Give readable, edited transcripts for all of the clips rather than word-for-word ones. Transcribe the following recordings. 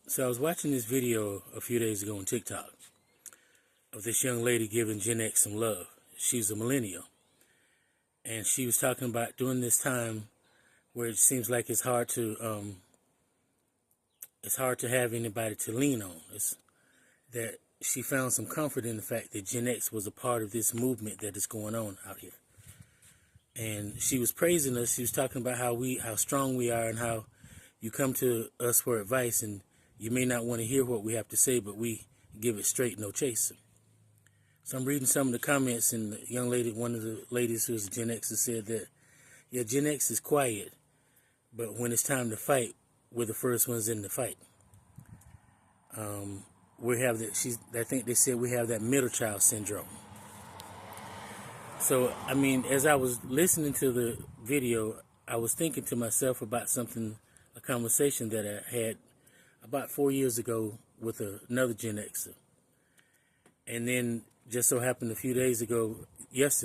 So I was watching this video a few days ago on TikTok of this young lady giving Gen X some love. She's a millennial. And she was talking about during this time where it seems like it's hard to have anybody to lean on. It's that she found some comfort in the fact that Gen X was a part of this movement that is going on out here. And she was praising us. She was talking about how strong we are and how you come to us for advice and you may not want to hear what we have to say, but we give it straight, no chaser. So I'm reading some of the comments, and the young lady, one of the ladies who is a Gen X, said that, yeah, Gen X is quiet, but when it's time to fight, we're the first ones in the fight. We have that. I think they said we have that middle child syndrome. So, I mean, as I was listening to the video, I was thinking to myself about a conversation that I had about 4 years ago with another Gen Xer. And then just so happened a few days ago, last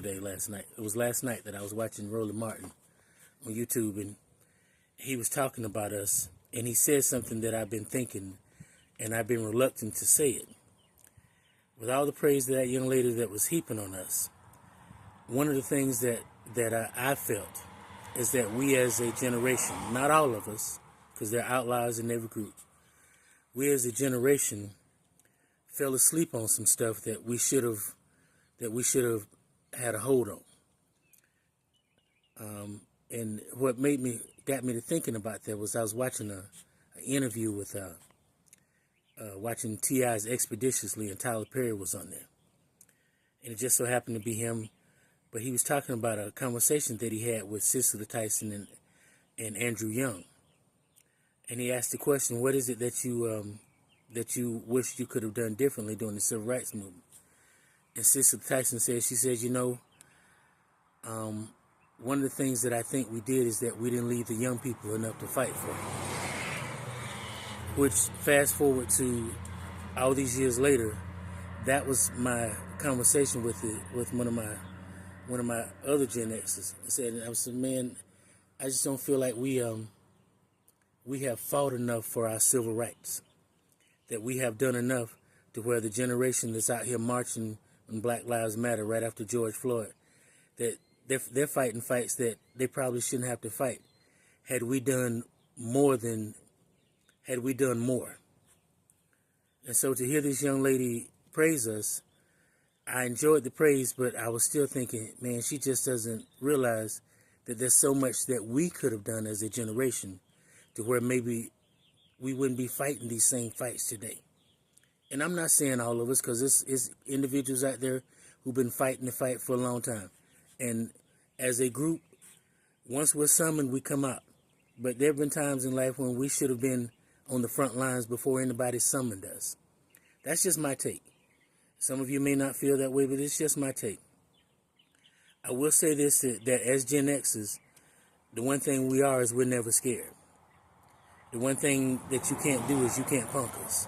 night that I was watching Roland Martin on YouTube, and he was talking about us, and he said something that I've been thinking, and I've been reluctant to say it. With all the praise of that young lady that was heaping on us, one of the things that I felt is that we as a generation, not all of us, because there are outliers in every group, we as a generation fell asleep on some stuff that we should have had a hold on. And what got me to thinking about that was I was watching an interview with watching T.I.'s Expeditiously, and Tyler Perry was on there, and it just so happened to be him. But he was talking about a conversation that he had with Cicely Tyson and Andrew Young. And he asked the question, what is it that you wish you could have done differently during the Civil Rights Movement? And Cicely Tyson says, one of the things that I think we did is that we didn't leave the young people enough to fight for. Which, fast forward to all these years later, that was my conversation with one of my other Gen X's. I said, man, I just don't feel like we have fought enough for our civil rights, that we have done enough to where the generation that's out here marching on Black Lives Matter right after George Floyd, that they're fighting fights that they probably shouldn't have to fight had we done more. And so to hear this young lady praise us, I enjoyed the praise, but I was still thinking, man, she just doesn't realize that there's so much that we could have done as a generation to where maybe we wouldn't be fighting these same fights today. And I'm not saying all of us, because it's individuals out there who've been fighting the fight for a long time. And as a group, once we're summoned, we come out. But there have been times in life when we should have been on the front lines before anybody summoned us. That's just my take. Some of you may not feel that way, but it's just my take. I will say this, that as Gen X's, the one thing we are is we're never scared. The one thing that you can't do is you can't punk us.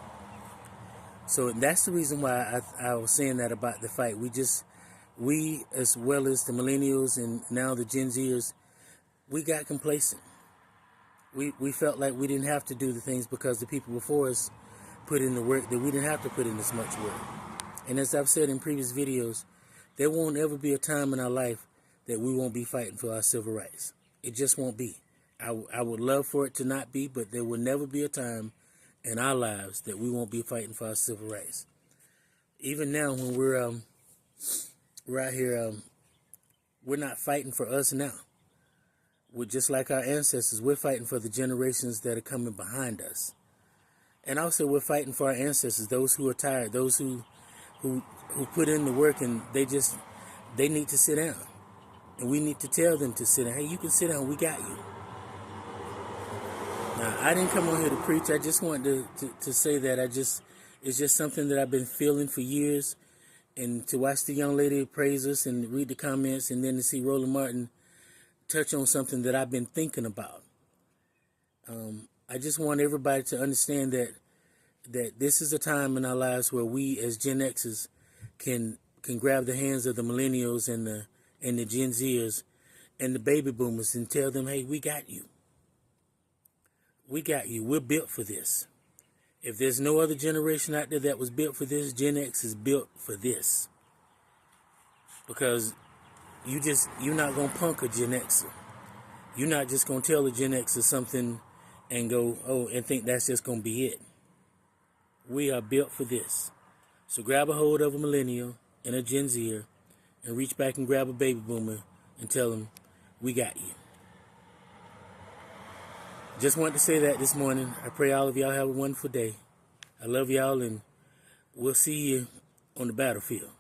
So that's the reason why I was saying that about the fight. We as well as the millennials and now the Gen Zers, we got complacent. We felt like we didn't have to do the things because the people before us put in the work, that we didn't have to put in as much work. And as I've said in previous videos, there won't ever be a time in our life that we won't be fighting for our civil rights. It just won't be. I would love for it to not be, but there will never be a time in our lives that we won't be fighting for our civil rights. Even now, when we're out here, we're not fighting for us now. We're just like our ancestors. We're fighting for the generations that are coming behind us. And also, we're fighting for our ancestors, those who are tired, those who put in the work, and they need to sit down. And we need to tell them to sit down. Hey, you can sit down. We got you. Now, I didn't come on here to preach. I just wanted to say that it's just something that I've been feeling for years. And to watch the young lady praise us and read the comments, and then to see Roland Martin touch on something that I've been thinking about. I just want everybody to understand that this is a time in our lives where we as Gen X's can grab the hands of the millennials and the Gen Zers and the baby boomers and tell them, hey, we got you. We got you. We're built for this. If there's no other generation out there that was built for this, Gen X is built for this. Because you're not going to punk a Gen Xer. You're not just going to tell a Gen Xer something and go, oh, and think that's just going to be it. We are built for this. So grab a hold of a millennial and a Gen Zer and reach back and grab a baby boomer and tell them, we got you. Just wanted to say that this morning. I pray all of y'all have a wonderful day. I love y'all, and we'll see you on the battlefield.